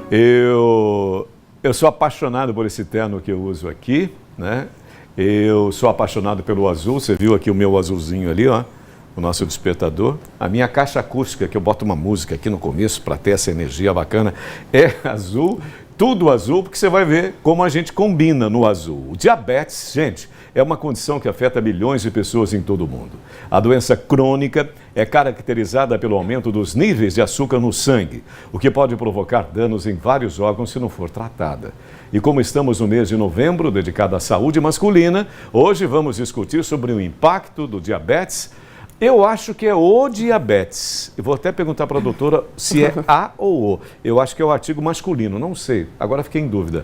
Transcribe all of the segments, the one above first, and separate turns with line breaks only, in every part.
Eu sou apaixonado por esse terno que eu uso aqui, né? Eu sou apaixonado pelo azul, você viu aqui o meu azulzinho ali, ó, o nosso despertador. A minha caixa acústica, que eu boto uma música aqui no começo para ter essa energia bacana, é azul, tudo azul, porque você vai ver como a gente combina no azul. O diabetes, gente, é uma condição que afeta milhões de pessoas em todo o mundo. A doença crônica é caracterizada pelo aumento dos níveis de açúcar no sangue, o que pode provocar danos em vários órgãos se não for tratada. E como estamos no mês de novembro, dedicado à saúde masculina, hoje vamos discutir sobre o impacto do diabetes. Eu acho que é o diabetes. Eu vou até perguntar para a doutora se é A ou O. Eu acho que é o artigo masculino, não sei. Agora fiquei em dúvida.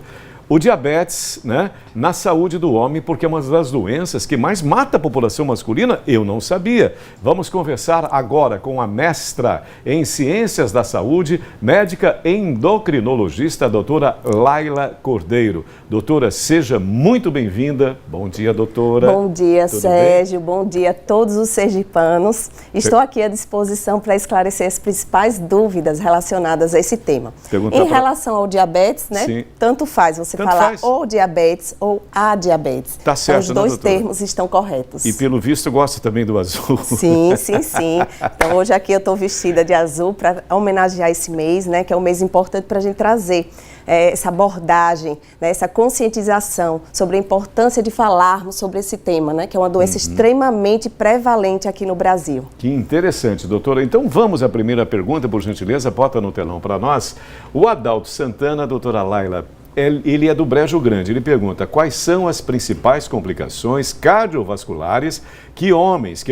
O diabetes, né, na saúde do homem, porque é uma das doenças que mais mata a população masculina, eu não sabia. Vamos conversar agora com a mestra em Ciências da Saúde, médica endocrinologista, a doutora Laila Cordeiro. Doutora, seja muito bem-vinda. Bom dia, doutora.
Bom dia,
Tudo
Sérgio.
bem?
Bom dia a todos os sergipanos. Estou aqui à disposição para esclarecer as principais dúvidas relacionadas a esse tema. Em relação ao diabetes, né? Sim. Tanto faz você falar ou diabetes ou a diabetes.
Tá certo,
então, os dois termos estão corretos.
E pelo visto gosta também do azul.
Sim, sim, sim. Então hoje aqui eu estou vestida de azul para homenagear esse mês, né? Que é um mês importante para a gente trazer essa abordagem, né, essa conscientização sobre a importância de falarmos sobre esse tema, né? Que é uma doença extremamente prevalente aqui no Brasil.
Que interessante, doutora. Então vamos à primeira pergunta, por gentileza, bota no telão para nós. O Adalto Santana, doutora Laila, ele é do Brejo Grande, ele pergunta quais são as principais complicações cardiovasculares que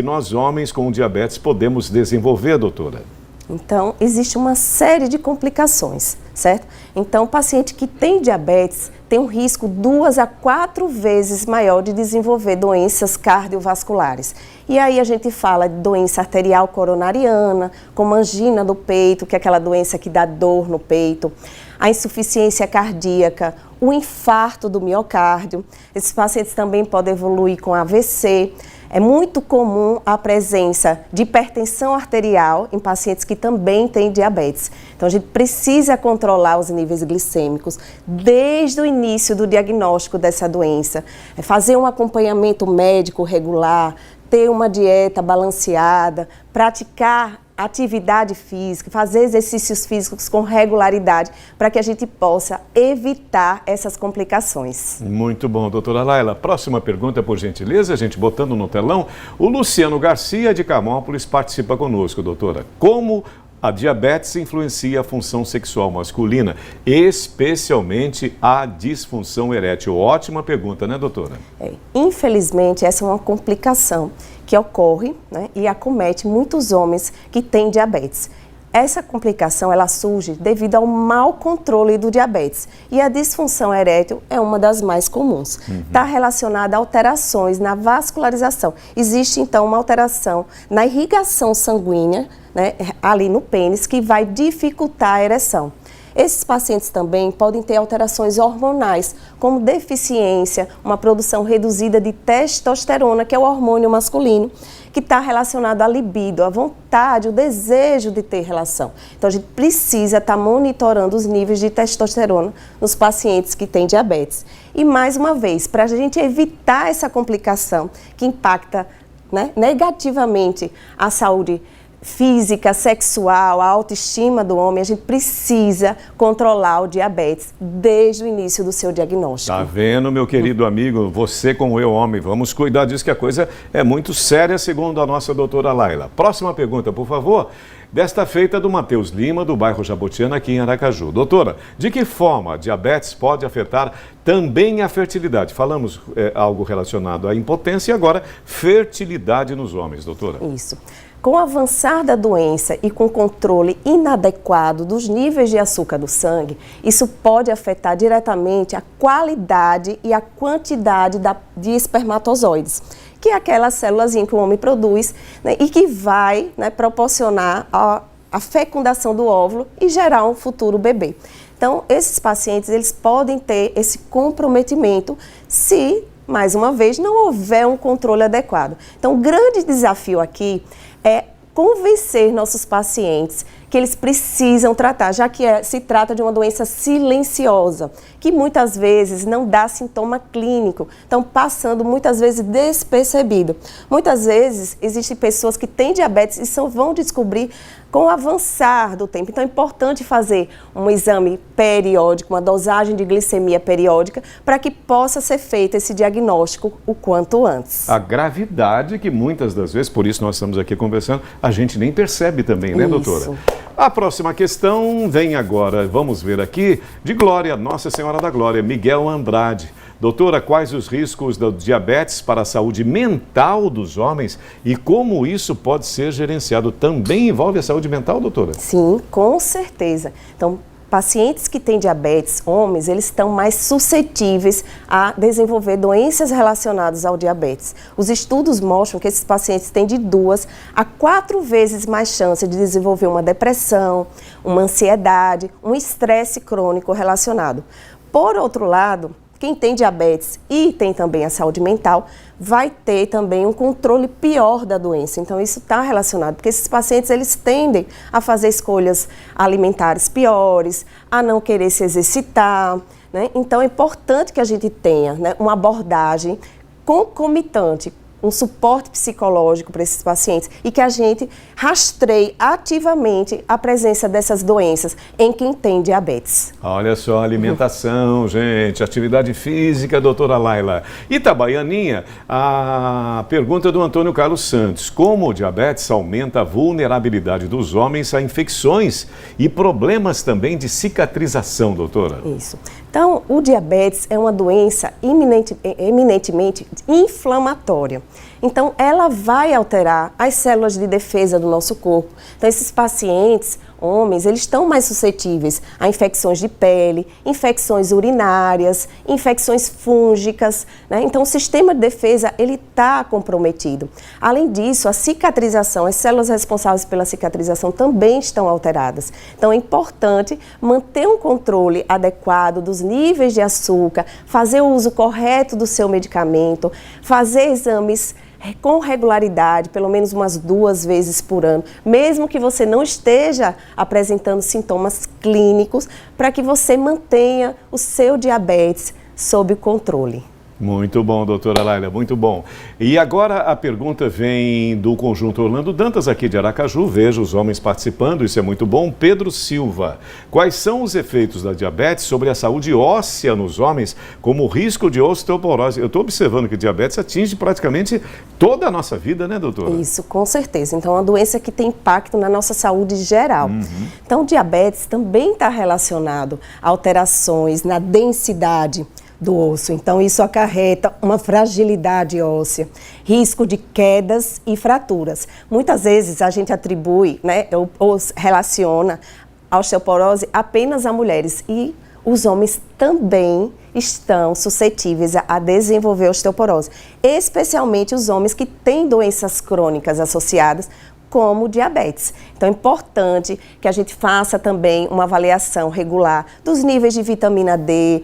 nós homens com diabetes podemos desenvolver, doutora?
Então, existe uma série de complicações, certo? Então, o paciente que tem diabetes tem um risco 2 a 4 vezes maior de desenvolver doenças cardiovasculares. E aí a gente fala de doença arterial coronariana, como angina do peito, que é aquela doença que dá dor no peito, a insuficiência cardíaca, o infarto do miocárdio. Esses pacientes também podem evoluir com AVC. É muito comum a presença de hipertensão arterial em pacientes que também têm diabetes. Então, a gente precisa controlar os níveis glicêmicos desde o início do diagnóstico dessa doença. Fazer um acompanhamento médico regular, ter uma dieta balanceada, praticar atividade física, fazer exercícios físicos com regularidade para que a gente possa evitar essas complicações.
Muito bom, doutora Laila. Próxima pergunta, por gentileza, a gente botando no telão. O Luciano Garcia, de Camópolis, participa conosco, doutora. Como a diabetes influencia a função sexual masculina, especialmente a disfunção erétil? Ótima pergunta, né, doutora?
Infelizmente, essa é uma complicação que ocorre, né, e acomete muitos homens que têm diabetes. Essa complicação ela surge devido ao mau controle do diabetes e a disfunção erétil é uma das mais comuns. Está relacionada a alterações na vascularização. Existe então uma alteração na irrigação sanguínea, né, ali no pênis, que vai dificultar a ereção. Esses pacientes também podem ter alterações hormonais, como deficiência, uma produção reduzida de testosterona, que é o hormônio masculino, que está relacionado à libido, à vontade, o desejo de ter relação. Então, a gente precisa estar monitorando os níveis de testosterona nos pacientes que têm diabetes. E, mais uma vez, para a gente evitar essa complicação que impacta, né, negativamente a saúde física, sexual, a autoestima do homem, a gente precisa controlar o diabetes desde o início do seu diagnóstico.
Tá vendo, meu querido amigo? Você como eu, homem, vamos cuidar disso, que a coisa é muito séria, segundo a nossa doutora Laila. Próxima pergunta, por favor. Desta feita do Matheus Lima, do bairro Jabotiana, aqui em Aracaju. Doutora, de que forma a diabetes pode afetar também a fertilidade? Falamos algo relacionado à impotência e agora fertilidade nos homens, doutora.
Isso. Com o avançar da doença e com o controle inadequado dos níveis de açúcar do sangue, isso pode afetar diretamente a qualidade e a quantidade de espermatozoides, que é aquela célulazinha que o homem produz, né, e que vai, né, proporcionar a fecundação do óvulo e gerar um futuro bebê. Então, esses pacientes, eles podem ter esse comprometimento se, mais uma vez, não houver um controle adequado. Então, o grande desafio aqui é convencer nossos pacientes que eles precisam tratar, já que se trata de uma doença silenciosa, que muitas vezes não dá sintoma clínico, então passando muitas vezes despercebido. Muitas vezes existem pessoas que têm diabetes e só vão descobrir com o avançar do tempo. Então é importante fazer um exame periódico, uma dosagem de glicemia periódica, para que possa ser feito esse diagnóstico o quanto antes.
A gravidade que muitas das vezes, por isso nós estamos aqui conversando, a gente nem percebe também, né, doutora? A próxima questão vem agora, vamos ver aqui, de Glória, Nossa Senhora da Glória, Miguel Andrade. Doutora, quais os riscos do diabetes para a saúde mental dos homens e como isso pode ser gerenciado? Também envolve a saúde mental, doutora?
Sim, com certeza. Então, pacientes que têm diabetes, homens, eles estão mais suscetíveis a desenvolver doenças relacionadas ao diabetes. Os estudos mostram que esses pacientes têm de 2 a 4 vezes mais chance de desenvolver uma depressão, uma ansiedade, um estresse crônico relacionado. Por outro lado, quem tem diabetes e tem também a saúde mental, vai ter também um controle pior da doença. Então, isso está relacionado, porque esses pacientes, eles tendem a fazer escolhas alimentares piores, a não querer se exercitar, né? Então, é importante que a gente tenha, né, uma abordagem concomitante, um suporte psicológico para esses pacientes e que a gente rastreie ativamente a presença dessas doenças em quem tem diabetes.
Olha só, alimentação, gente, atividade física, doutora Laila. Itabaianinha, a pergunta do Antônio Carlos Santos. Como o diabetes aumenta a vulnerabilidade dos homens a infecções e problemas também de cicatrização, doutora?
Isso. Então, o diabetes é uma doença eminentemente inflamatória. Então, ela vai alterar as células de defesa do nosso corpo. Então, esses pacientes, homens, eles estão mais suscetíveis a infecções de pele, infecções urinárias, infecções fúngicas, né? Então, o sistema de defesa, ele está comprometido. Além disso, a cicatrização, as células responsáveis pela cicatrização também estão alteradas. Então, é importante manter um controle adequado dos níveis de açúcar, fazer o uso correto do seu medicamento, fazer exames com regularidade, pelo menos umas 2 vezes por ano, mesmo que você não esteja apresentando sintomas clínicos, para que você mantenha o seu diabetes sob controle.
Muito bom, doutora Laila, muito bom. E agora a pergunta vem do Conjunto Orlando Dantas, aqui de Aracaju. Vejo os homens participando, isso é muito bom. Pedro Silva, quais são os efeitos da diabetes sobre a saúde óssea nos homens, como o risco de osteoporose? Eu estou observando que diabetes atinge praticamente toda a nossa vida, né, doutora?
Isso, com certeza. Então, é uma doença que tem impacto na nossa saúde geral. Então, o diabetes também está relacionado a alterações na densidade do osso. Então, isso acarreta uma fragilidade óssea, risco de quedas e fraturas. Muitas vezes a gente atribui, né, ou relaciona a osteoporose apenas a mulheres e os homens também estão suscetíveis a desenvolver osteoporose, especialmente os homens que têm doenças crônicas associadas, como diabetes. Então é importante que a gente faça também uma avaliação regular dos níveis de vitamina D,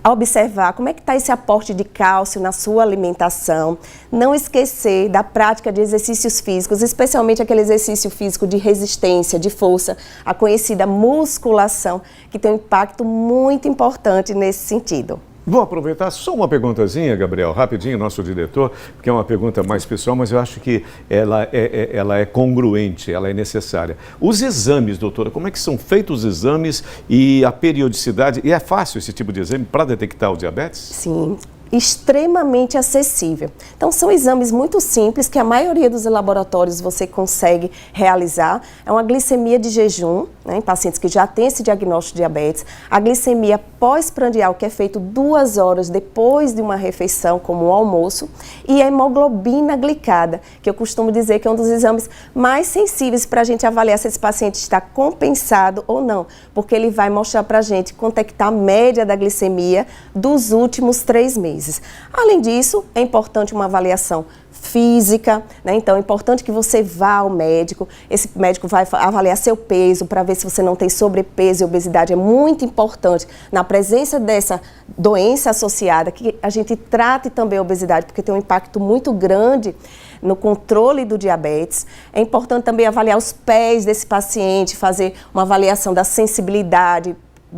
observar como é que está esse aporte de cálcio na sua alimentação, não esquecer da prática de exercícios físicos, especialmente aquele exercício físico de resistência, de força, a conhecida musculação, que tem um impacto muito importante nesse sentido.
Vou aproveitar só uma perguntazinha, Gabriel, rapidinho, nosso diretor, porque é uma pergunta mais pessoal, mas eu acho que ela é congruente, ela é necessária. Os exames, doutora, como é que são feitos os exames e a periodicidade? E é fácil esse tipo de exame para detectar o diabetes?
Sim. Extremamente acessível. Então, são exames muito simples que a maioria dos laboratórios você consegue realizar. É uma glicemia de jejum, né, em pacientes que já têm esse diagnóstico de diabetes. A glicemia pós-prandial, que é feito 2 horas depois de uma refeição, como o almoço. E a hemoglobina glicada, que eu costumo dizer que é um dos exames mais sensíveis para a gente avaliar se esse paciente está compensado ou não, porque ele vai mostrar para a gente quanto é que está a média da glicemia dos últimos 3 meses. Além disso, é importante uma avaliação física, né? Então é importante que você vá ao médico, esse médico vai avaliar seu peso para ver se você não tem sobrepeso e obesidade. É muito importante, na presença dessa doença associada, que a gente trate também a obesidade, porque tem um impacto muito grande no controle do diabetes. É importante também avaliar os pés desse paciente, fazer uma avaliação da sensibilidade,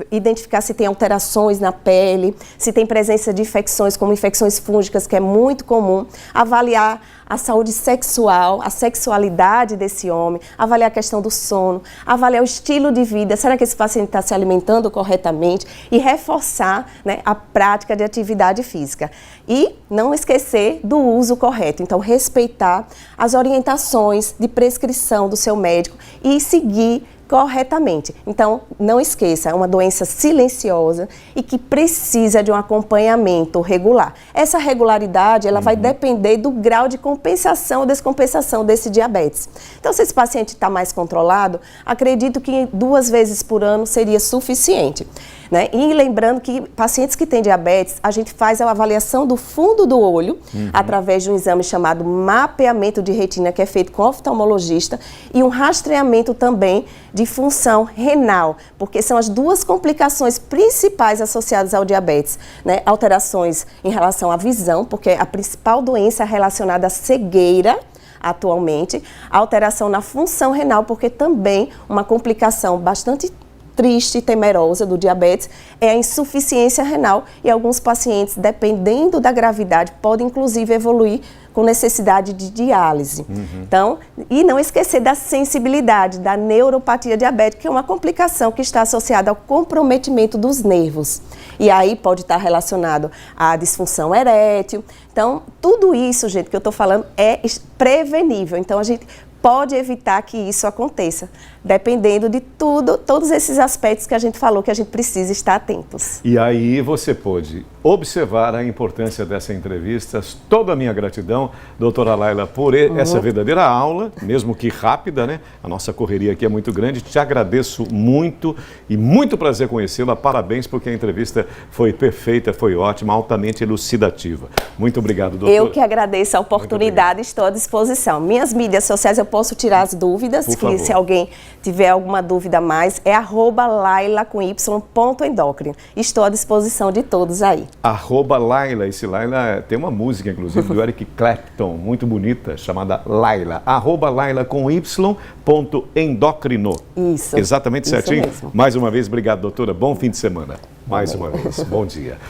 identificar se tem alterações na pele, se tem presença de infecções, como infecções fúngicas, que é muito comum, avaliar a saúde sexual, a sexualidade desse homem, avaliar a questão do sono, avaliar o estilo de vida, será que esse paciente está se alimentando corretamente e reforçar, né, a prática de atividade física. E não esquecer do uso correto, então respeitar as orientações de prescrição do seu médico e seguir corretamente. Então, não esqueça, é uma doença silenciosa e que precisa de um acompanhamento regular. Essa regularidade, ela vai depender do grau de compensação ou descompensação desse diabetes. Então, se esse paciente está mais controlado, acredito que 2 vezes por ano seria suficiente, né? E lembrando que pacientes que têm diabetes, a gente faz a avaliação do fundo do olho, através de um exame chamado mapeamento de retina, que é feito com oftalmologista, e um rastreamento também de função renal, porque são as 2 complicações principais associadas ao diabetes, né? Alterações em relação à visão, porque a principal doença relacionada à cegueira, atualmente, alteração na função renal, porque também uma complicação bastante triste e temerosa do diabetes é a insuficiência renal, e alguns pacientes, dependendo da gravidade, podem inclusive evoluir com necessidade de diálise. Então, e não esquecer da sensibilidade, da neuropatia diabética, que é uma complicação que está associada ao comprometimento dos nervos. E aí pode estar relacionado à disfunção erétil. Então, tudo isso, gente, que eu estou falando é prevenível. Então, a gente pode evitar que isso aconteça, dependendo de todos esses aspectos que a gente falou que a gente precisa estar atentos.
E aí você pôde observar a importância dessa entrevista. Toda a minha gratidão, doutora Laila, por essa verdadeira aula, mesmo que rápida, né? A nossa correria aqui é muito grande. Te agradeço muito e muito prazer conhecê-la. Parabéns, porque a entrevista foi perfeita, foi ótima, altamente elucidativa. Muito obrigado, doutora.
Eu que agradeço a oportunidade, estou à disposição. Minhas mídias sociais, eu posso tirar as dúvidas, que se alguém tiver alguma dúvida a mais, é @laila_endócrino. Estou à disposição de todos aí.
@Laila, esse Laila tem uma música, inclusive, do Eric Clapton, muito bonita, chamada Laila. @Laila_endócrino.
Isso.
Exatamente certinho?
Isso mesmo.
Mais uma vez, obrigado, doutora. Bom fim de semana. Mais uma vez. Bom dia.